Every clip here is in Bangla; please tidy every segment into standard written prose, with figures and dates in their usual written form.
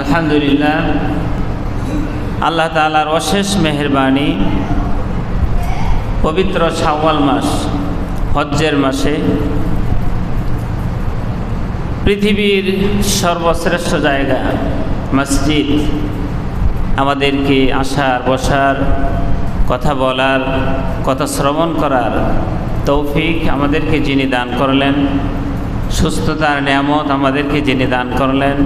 আলহামদুলিল্লাহ, আল্লাহ তাআলার অশেষ মেহেরবানি। পবিত্র শাওয়াল মাস, হজ্জের মাসে পৃথিবীর সর্বশ্রেষ্ঠ জায়গা মসজিদ আমাদেরকে আসার, বসার, কথা বলার, কথা শ্রবণ করার তৌফিক আমাদেরকে যিনি দান করলেন, সুস্থতার নিয়ামত আমাদেরকে যিনি দান করলেন,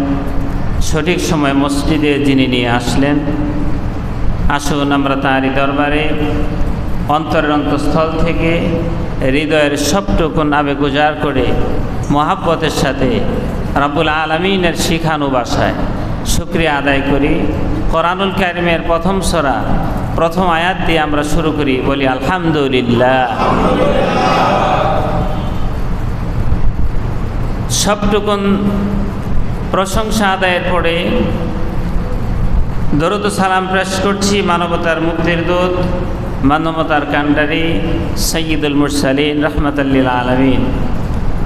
সঠিক সময় মসজিদে যিনি নিয়ে আসলেন, আসুন আমরা তাঁরই দরবারে অন্তরের অন্তঃস্থল থেকে হৃদয়ের সবটুকুন আবেগ উজাড় করে মহাব্বতের সাথে রব্বুল আলামিনের শিখানো ভাষায় শুকরিয়া আদায় করি। কোরআনুল কারীমের প্রথম সূরা প্রথম আয়াত দিয়ে আমরা শুরু করি, বলি আলহামদুলিল্লাহ। সবটুকুন প্রশংসা আদায়ের পরে দরুদ ও সালাম পেশ করছি মানবতার মুক্তির দূত, মানবতার কান্ডারি সাইয়্যিদুল মুরসালিন রাহমাতাল লিল আলামিন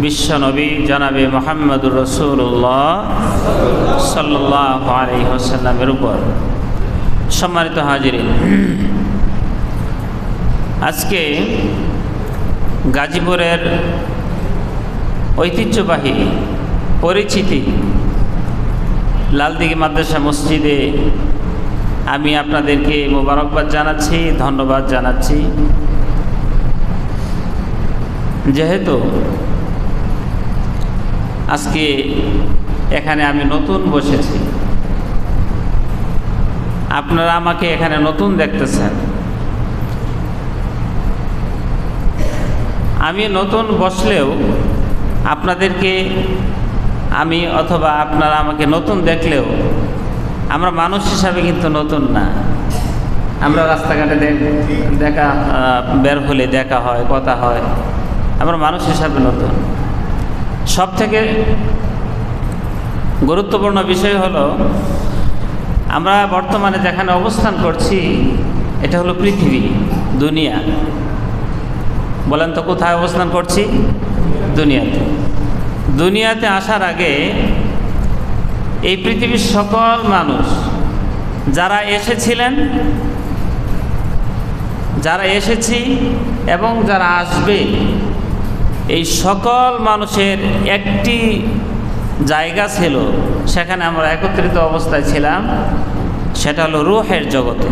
বিশ্বনবী জনাবে মুহাম্মদুর রাসূলুল্লাহ সাল্লাল্লাহু আলাইহি ওয়াসাল্লামের উপর। সম্মানিত হাজিরিন, আজকে গাজীপুরের ঐতিহ্যবাহী পরিচিতি লালদিঘি মাদ্রাসা মসজিদে আমি আপনাদেরকে মোবারকবাদ জানাচ্ছি, ধন্যবাদ জানাচ্ছি। যেহেতু আজকে এখানে আমি নতুন বসেছি, আপনারা আমাকে এখানে নতুন দেখতেছেন। আমি নতুন বসলেও আপনাদেরকে আমি অথবা আপনারা আমাকে নতুন দেখলেও আমরা মানুষ হিসাবে কিন্তু নতুন না। আমরা রাস্তাঘাটে দেখা বের হলে দেখা হয়, কথা হয়, আমরা মানুষ হিসাবে নতুন। সব থেকে গুরুত্বপূর্ণ বিষয় হলো আমরা বর্তমানে যেখানে অবস্থান করছি এটা হলো পৃথিবী, দুনিয়া। বলেন তো কোথায় অবস্থান করছি? দুনিয়াতে। দুনিয়াতে আসার আগে এই পৃথিবীর সকল মানুষ যারা এসেছিলেন, যারা এসেছি এবং যারা আসবে, এই সকল মানুষের একটি জায়গা ছিল, সেখানে আমরা একত্রিত অবস্থায় ছিলাম, সেটা হলো রূহের জগতে।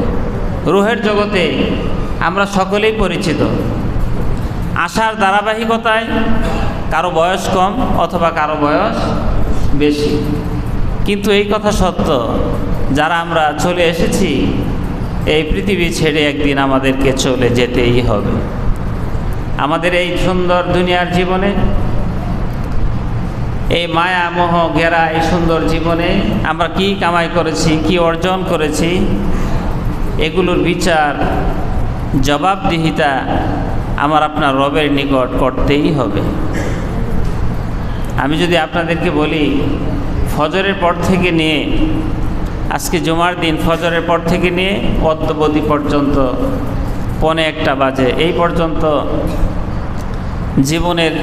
রূহের জগতে আমরা সকলেই পরিচিত। আসার ধারাবাহিকতায় কারো বয়স কম অথবা কারো বয়স বেশি, কিন্তু এই কথা সত্য, যারা আমরা চলে এসেছি এই পৃথিবী ছেড়ে একদিন আমাদেরকে চলে যেতেই হবে। আমাদের এই সুন্দর দুনিয়ার জীবনে, এই মায়া মোহ ঘেরা এই সুন্দর জীবনে আমরা কি কামাই করেছি, কি অর্জন করেছি, এগুলোর বিচার, জবাবদিহিতা আমার আপনার রবের নিকট করতেই হবে। আমি যদি আপনাদেরকে বলি, ফজরের পর থেকে নিয়ে আজকে জুমার দিন, ফজরের পর থেকে নিয়ে অদ্যবধি পর্যন্ত 1:45 বাজে এই পর্যন্ত জীবনের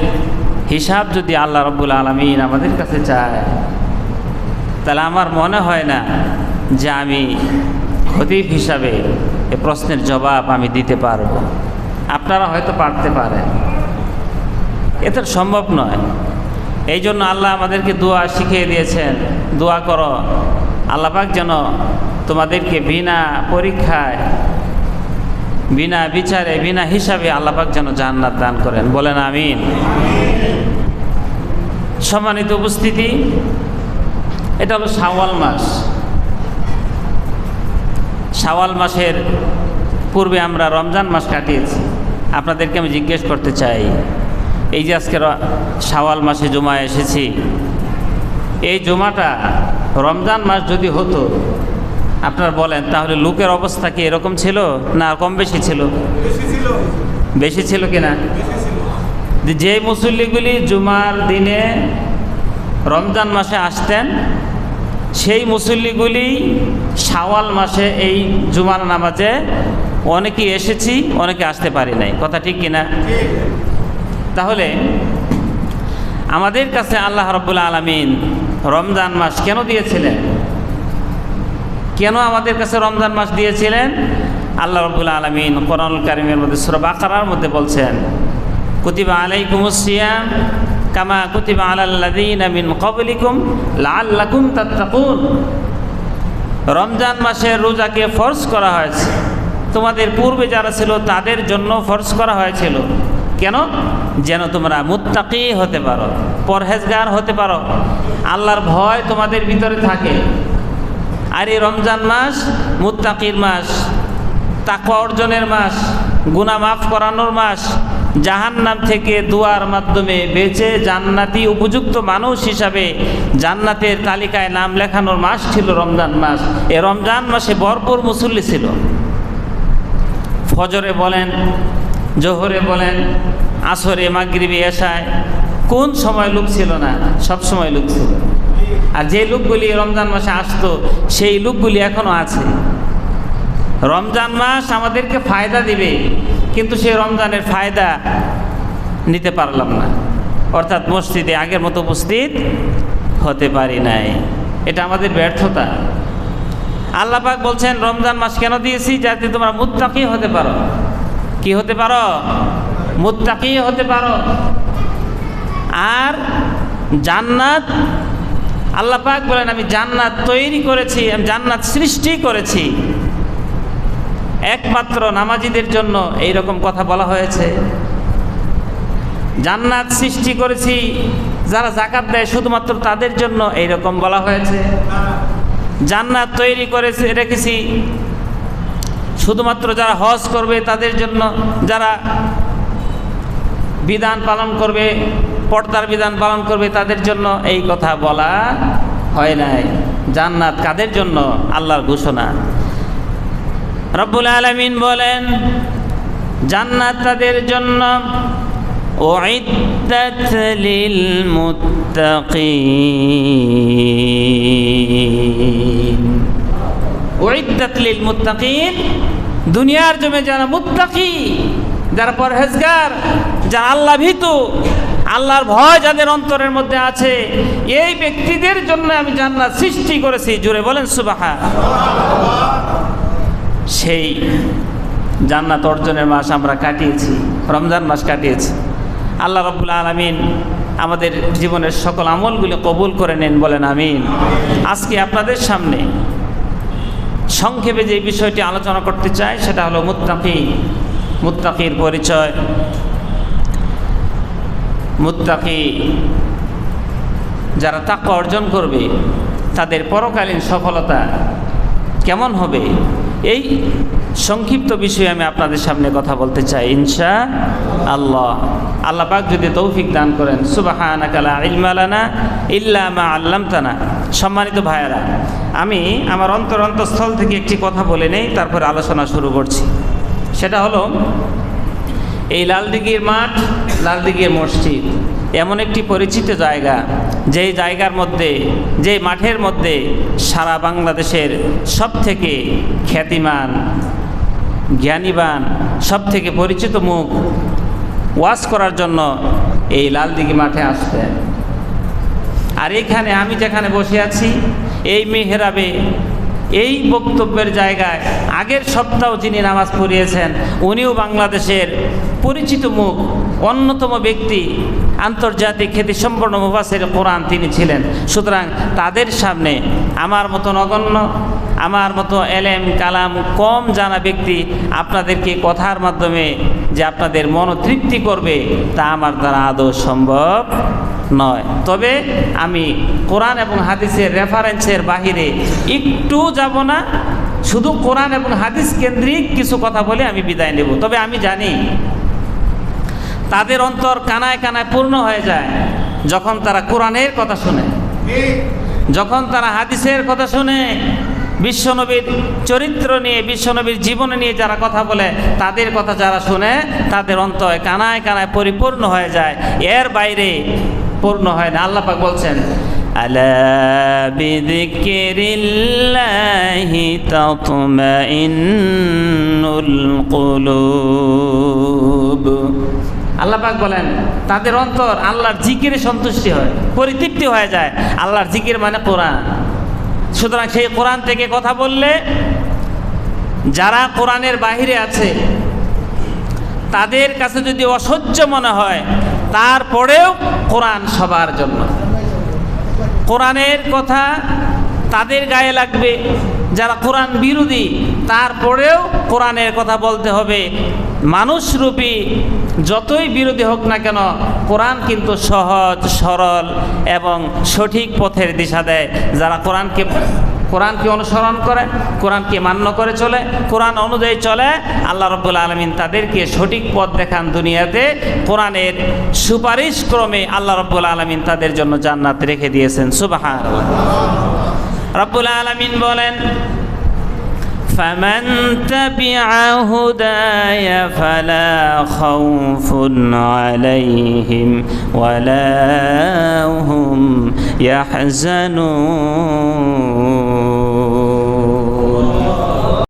হিসাব যদি আল্লাহ রাব্বুল আলামিন আমাদের কাছে চায়, তাহলে আমার মনে হয় না যে আমি খতিব হিসাবে এ প্রশ্নের জবাব আমি দিতে পারব। আপনারা হয়তো পারতে পারেন, এটা সম্ভব নয়। এই জন্য আল্লাহ আমাদেরকে দোয়া শিখিয়ে দিয়েছেন, দোয়া করো আল্লাহ পাক যেন তোমাদেরকে বিনা পরীক্ষায়, বিনা বিচারে, বিনা হিসাবে আল্লাহ পাক যেন জান্নাত দান করেন। বলেন আমিন। সম্মানিত উপস্থিতি, এটা হলো শাওয়াল মাস। শাওয়াল মাসের পূর্বে আমরা রমজান মাস কাটিয়েছি। আপনাদেরকে আমি জিজ্ঞেস করতে চাই, এই যে আজকে শাওয়াল মাসে জুমায় এসেছি, এই জুমাটা রমজান মাস যদি হতো, আপনারা বলেন তাহলে লোকের অবস্থা কি এরকম ছিল না কম বেশি ছিল? বেশি ছিল কিনা? যে মুসল্লিগুলি জুমার দিনে রমজান মাসে আসতেন, সেই মুসল্লিগুলি শাওয়াল মাসে এই জুমার নামাজে অনেকে এসেছি, অনেকে আসতে পারি নাই। কথা ঠিক কিনা? তাহলে আমাদের কাছে আল্লাহ রাব্বুল আলামিন রমজান মাস কেন দিয়েছিলেন? কেন আমাদের কাছে রমজান মাস দিয়েছিলেন? আল্লাহ রাব্বুল আলামিন কোরআনুল কারীমের মধ্যে সূরা বাকারার মধ্যে বলছেন, কুতিবা আলাইকুমুস সিয়াম কামা কুতিবা আলাল্লাযীনা মিন ক্বাবলিকুম লাআল্লাকুম তাত্তাকুন। রমজান মাসের রোজাকে ফরজ করা হয়েছে, তোমাদের পূর্বে যারা ছিল তাদের জন্য ফরজ করা হয়েছিল। কেন? যেন তোমরা মুত্তাকি হতে পারো, পরহেজগার হতে পারো, আল্লাহর ভয় তোমাদের ভিতরে থাকে। আর এই রমজান মাস মুত্তাকির মাস, তাকওয়া অর্জনের মাস, গুনাহ মাফ করানোর মাস, জাহান্নাম থেকে দুয়ার মাধ্যমে বেঁচে জান্নাতি উপযুক্ত মানুষ হিসাবে জান্নাতের তালিকায় নাম লেখানোর মাস ছিল রমজান মাস। এই রমজান মাসে ভরপুর মুসল্লি ছিল। ফজরে বলেন, জোহরে বলেন, আসরে, মাগরিবে, এশায়, কোন সময় লোক ছিল না? সব সময় লোক ছিল। আর যে লোকগুলি রমজান মাসে আসতো সেই লোকগুলি এখনো আছে। রমজান মাস আমাদেরকে ফায়দা দিবে, কিন্তু সেই রমজানের ফায়দা নিতে পারলাম না, অর্থাৎ মসজিদে আগের মতো উপস্থিত হতে পারি নাই। এটা আমাদের ব্যর্থতা। আল্লাহ পাক বলছেন রমজান মাস কেন দিয়েছি? যাতে তোমরা মুত্তাকি হতে পারো। কি হতে পারো? মুত্তাকি হতে পারো। আর জান্নাত, আল্লাহ পাক বলেন আমি জান্নাত তৈরি করেছি, আমি জান্নাত সৃষ্টি করেছি একমাত্র নামাজীদের জন্য। এই রকম কথা বলা হয়েছে। জান্নাত সৃষ্টি করেছি যারা যাকাত দেয় শুধুমাত্র তাদের জন্য, এই রকম বলা হয়েছে। জান্নাত তৈরি করেছে রেখেছি শুধুমাত্র যারা হজ করবে তাদের জন্য, যারা বিধান পালন করবে, পর্দার বিধান পালন করবে তাদের জন্য, এই কথা বলা হয় নাই। জান্নাত কাদের জন্য? আল্লাহর ঘোষণা। রব্বুল আলামিন বলেন জান্নাত তাদের জন্য উইদ্দাত লিল মুত্তাকিন। উইদ্দাত লিল মুত্তাকিন, দুনিয়ার জন্য যারা মুত্তাকি, যারা পরহেজগার, যারা আল্লাহ ভীতু, আল্লাহর ভয় যাদের অন্তরের মধ্যে আছে, এই ব্যক্তিদের জন্য আমি জান্নাত সৃষ্টি করেছি। জোরে বলেন সুবহানাল্লাহ। সেই জান্নাত অর্জনের মাস আমরা কাটিয়েছি, রমজান মাস কাটিয়েছি। আল্লাহ রাব্বুল আলামিন আমাদের জীবনের সকল আমলগুলি কবুল করে নেন, বলেন আমিন। আজকে আপনাদের সামনে সংক্ষেপে যে বিষয়টি আলোচনা করতে চাই সেটা হলো মুত্তাকি, মুত্তাকির পরিচয়। মুত্তাকি যারা তাকওয়া অর্জন করবে তাদের পরকালীন সফলতা কেমন হবে, এই সংক্ষিপ্ত বিষয়ে আমি আপনাদের সামনে কথা বলতে চাই ইনশাআল্লাহ। আল্লাহ পাক যদি তৌফিক দান করেন। সুবহানাকা লা ইলমা লানা ইল্লা মা আল্লামতানা। সম্মানিত ভাইয়েরা, আমি আমার অন্তরস্থল থেকে একটি কথা বলে নেই, তারপরে আলোচনা শুরু করছি। সেটা হলো এই লালদিঘির মাঠ, লালদিঘির মসজিদ এমন একটি পরিচিত জায়গা, যেই জায়গার মধ্যে, যেই মাঠের মধ্যে সারা বাংলাদেশের সবথেকে খ্যাতিমান, জ্ঞানীবান, সবথেকে পরিচিত মুখ ওয়াজ করার জন্য এই লালদিঘি মাঠে আসতেন। আর এখানে আমি যেখানে বসে আছি এই মেহরাবে, এই বক্তব্যের জায়গায় আগের সপ্তাহ যিনি নামাজ পড়িয়েছেন উনিও বাংলাদেশের পরিচিত মুখ, অন্যতম ব্যক্তি, আন্তর্জাতিক খ্যাতিসম্পন্ন মুফাসসির কোরআন তিনি ছিলেন। সুতরাং তাদের সামনে আমার মতো নগণ্য, আমার মতো এলেম কালাম কম জানা ব্যক্তি আপনাদেরকে কথার মাধ্যমে যে আপনাদের মনোতৃপ্তি করবে তা আমার দ্বারা আদৌ সম্ভব নয়। তবে আমি কোরআন এবং হাদিসের রেফারেন্সের বাহিরে একটু যাব না, শুধু কোরআন এবং হাদিস কেন্দ্রিক কিছু কথা বলে আমি বিদায় নেব। তবে আমি জানি তাদের অন্তর কানায় কানায় পূর্ণ হয়ে যায় যখন তারা কোরআনের কথা শুনে, যখন তারা হাদিসের কথা শুনে, বিশ্বনবীর চরিত্র নিয়ে, বিশ্বনবীর জীবন নিয়ে যারা কথা বলে তাদের কথা যারা শুনে তাদের অন্তর কানায় কানায় পরিপূর্ণ হয়ে যায়, এর বাইরে পূর্ণ হয় না। আল্লাহ পাক বলছেন আলা বিযিকরিল্লাহি তাতমাইন্নুল কুলুব। আল্লাহ পাক বলেন তাদের অন্তর আল্লাহর জিকিরে সন্তুষ্টি হয়, পরিতৃপ্তি হয়ে যায়। আল্লাহর জিকির মানে কোরআন, সুতরাং সেই কোরআন থেকে কথা বললে যারা কোরআনের বাহিরে আছে তাদের কাছে যদি অসহ্য মনে হয়, তারপরেও কোরআন সবার জন্য। কোরআনের কথা তাদের গায়ে লাগবে যারা কোরআন বিরোধী, তারপরেও কোরআনের কথা বলতে হবে। মানুষরূপী যতই বিরোধী হোক না কেন, কোরআন কিন্তু সহজ সরল এবং সঠিক পথের দিশা দেয়। যারা কোরআনকে অনুসরণ করে, কোরআনকে মান্য করে চলে, কোরআন অনুযায়ী চলে, আল্লাহ রাব্বুল আলামিন তাদেরকে সঠিক পথ দেখান দুনিয়াতে। কোরআনের সুপারিশ ক্রমে আল্লাহ রাব্বুল আলামিন তাদের জন্য জান্নাত রেখে দিয়েছেন। সুবহানাল্লাহ। রাব্বুল আলামিন বলেন, فمن تبع هداي فلا خوف عليهم ولا هم يحزنون।